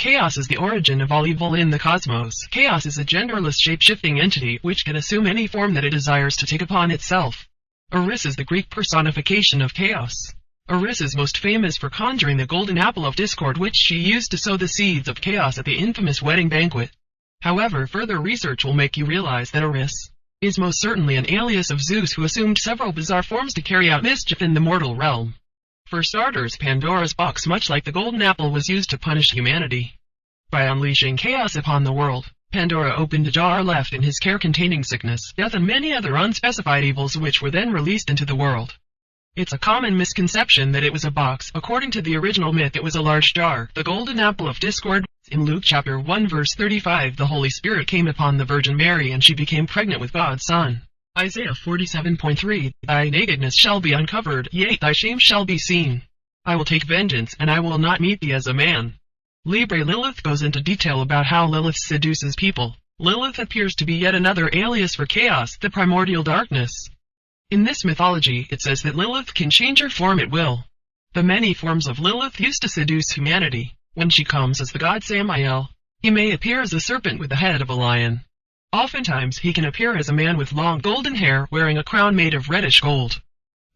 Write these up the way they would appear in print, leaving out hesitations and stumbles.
chaos is the origin of all evil in the cosmos. Chaos is a genderless shape-shifting entity which can assume any form that it desires to take upon itself. Eris is the Greek personification of chaos. Eris is most famous for conjuring the golden apple of discord which she used to sow the seeds of chaos at the infamous wedding banquet. However, further research will make you realize that Eris is most certainly an alias of Zeus who assumed several bizarre forms to carry out mischief in the mortal realm. For starters, Pandora's box, much like the golden apple, was used to punish humanity. By unleashing chaos upon the world, Pandora opened a jar left in his care containing sickness, death and many other unspecified evils which were then released into the world. It's a common misconception that it was a box. According to the original myth, it was a large jar, the golden apple of discord. In Luke chapter 1 verse 35, the Holy Spirit came upon the Virgin Mary and she became pregnant with God's Son. Isaiah 47:3, Thy nakedness shall be uncovered, yea, thy shame shall be seen. I will take vengeance, and I will not meet thee as a man. Libre Lilith goes into detail about how Lilith seduces people. Lilith appears to be yet another alias for chaos, the primordial darkness. In this mythology, it says that Lilith can change her form at will. The many forms of Lilith used to seduce humanity. When she comes as the god Samael, he may appear as a serpent with the head of a lion. Oftentimes he can appear as a man with long golden hair wearing a crown made of reddish gold.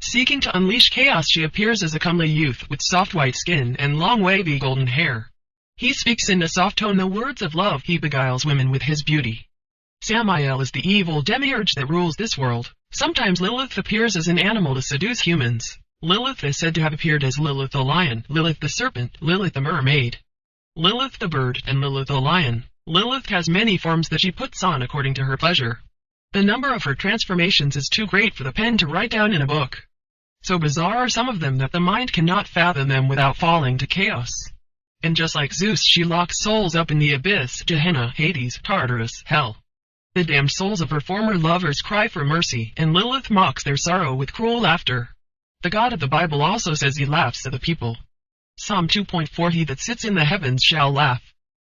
Seeking to unleash chaos, she appears as a comely youth with soft white skin and long wavy golden hair. He speaks in a soft tone the words of love. He beguiles women with his beauty. Samael is the evil demiurge that rules this world. Sometimes Lilith appears as an animal to seduce humans. Lilith is said to have appeared as Lilith the lion, Lilith the serpent, Lilith the mermaid, Lilith the bird, and Lilith the lion. Lilith has many forms that she puts on according to her pleasure. The number of her transformations is too great for the pen to write down in a book. So bizarre are some of them that the mind cannot fathom them without falling to chaos. And just like Zeus, she locks souls up in the abyss, Gehenna, Hades, Tartarus, hell. The damned souls of her former lovers cry for mercy, and Lilith mocks their sorrow with cruel laughter. The God of the Bible also says he laughs at the people. Psalm 2.4 He that sits in the heavens shall laugh.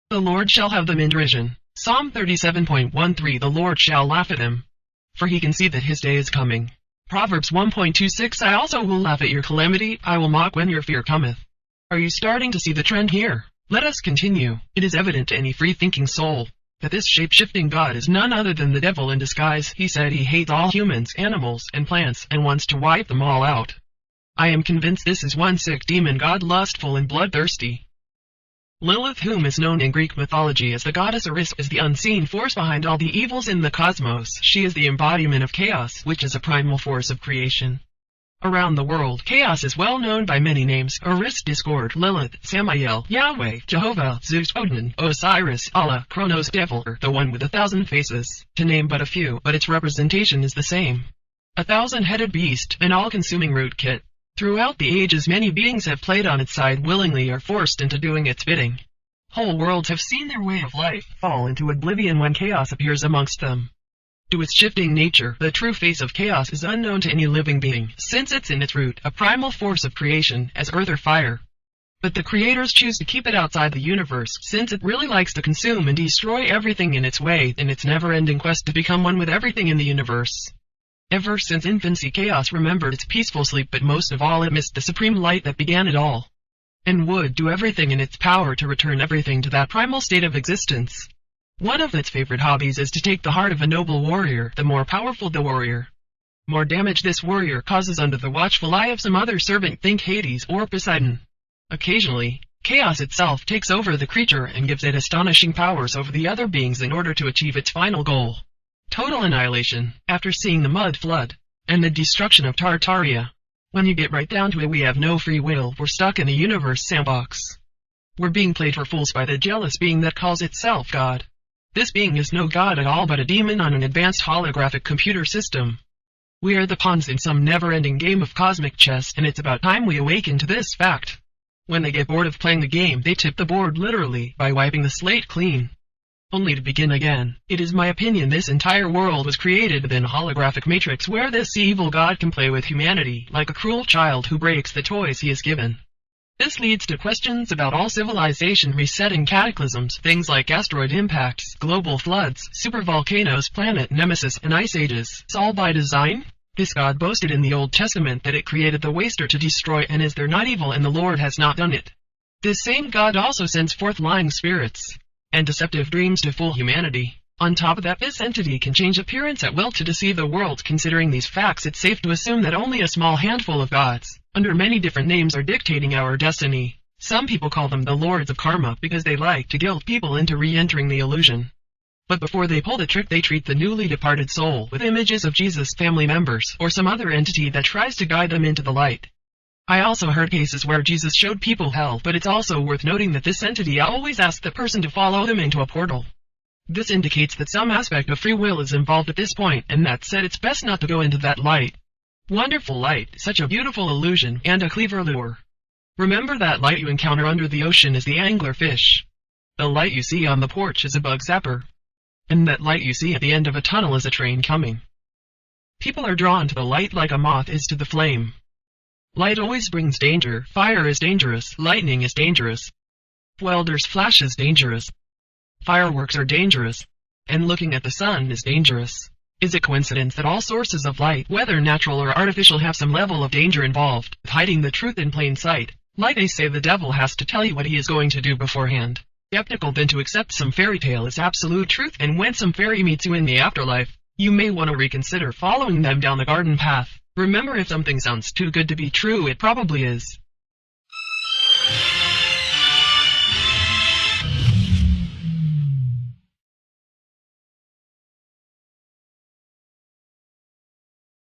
The Lord shall have them in derision. Psalm 37.13 The Lord shall laugh at him, for he can see that his day is coming. Proverbs 1.26 I also will laugh at your calamity, I will mock when your fear cometh. Are you starting to see the trend here? Let us continue. It is evident to any free-thinking soul that this shape-shifting God is none other than the devil in disguise. He said he hates all humans, animals, and plants, and wants to wipe them all out. I am convinced this is one sick demon god, lustful and bloodthirsty. Lilith, whom is known in Greek mythology as the goddess Eris, is the unseen force behind all the evils in the cosmos. She is the embodiment of chaos, which is a primal force of creation. Around the world, chaos is well known by many names: Eris, discord, Lilith, Samael, Yahweh, Jehovah, Zeus, Odin, Osiris, Allah, Kronos, Devil, the one with 1,000 faces, to name but a few, but its representation is the same. A 1,000-headed beast, an all-consuming rootkit. Throughout the ages, many beings have played on its side willingly or forced into doing its bidding. Whole worlds have seen their way of life fall into oblivion when chaos appears amongst them. To its shifting nature, the true face of chaos is unknown to any living being, since it's in its root a primal force of creation, as earth or fire. But the creators choose to keep it outside the universe, since it really likes to consume and destroy everything in its way, in its never-ending quest to become one with everything in the universe. Ever since infancy, chaos remembered its peaceful sleep, but most of all it missed the supreme light that began it all, and would do everything in its power to return everything to that primal state of existence. One of its favorite hobbies is to take the heart of a noble warrior. The more powerful the warrior, more damage this warrior causes under the watchful eye of some other servant, think Hades or Poseidon. Occasionally, chaos itself takes over the creature and gives it astonishing powers over the other beings in order to achieve its final goal: total annihilation. After seeing the mud flood and the destruction of Tartaria, when you get right down to it, we have no free will. We're stuck in a universe sandbox. We're being played for fools by the jealous being that calls itself God. This being is no god at all, but a demon on an advanced holographic computer system. We are the pawns in some never-ending game of cosmic chess, and it's about time we awaken to this fact. When they get bored of playing the game, they tip the board literally by wiping the slate clean, only to begin again. It is my opinion this entire world was created within a holographic matrix where this evil god can play with humanity like a cruel child who breaks the toys he is given. This leads to questions about all civilization resetting, cataclysms, things like asteroid impacts, global floods, supervolcanoes, planet nemesis, and ice ages. It's all by design? This God boasted in the Old Testament that it created the waster to destroy, and is there not evil and the Lord has not done it? This same God also sends forth lying spirits and deceptive dreams to fool humanity. On top of that, this entity can change appearance at will to deceive the world. Considering these facts, it's safe to assume that only a small handful of gods, under many different names, are dictating our destiny. Some people call them the lords of karma because they like to guilt people into re-entering the illusion. But before they pull the trick, they treat the newly departed soul with images of Jesus' family members or some other entity that tries to guide them into the light. I also heard cases where Jesus showed people hell, but it's also worth noting that this entity always asks the person to follow them into a portal. This indicates that some aspect of free will is involved at this point, and that said, it's best not to go into that light. Wonderful light, such a beautiful illusion, and a clever lure. Remember that light you encounter under the ocean is the anglerfish. The light you see on the porch is a bug zapper. And that light you see at the end of a tunnel is a train coming. People are drawn to the light like a moth is to the flame. Light always brings danger. Fire is dangerous. Lightning is dangerous. Welder's flash is dangerous. Fireworks are dangerous. And looking at the sun is dangerous. Is it coincidence that all sources of light, whether natural or artificial, have some level of danger involved, hiding the truth in plain sight? Like they say, the devil has to tell you what he is going to do beforehand. Skeptical then to accept some fairy tale as absolute truth, and when some fairy meets you in the afterlife, you may want to reconsider following them down the garden path. Remember, if something sounds too good to be true, it probably is.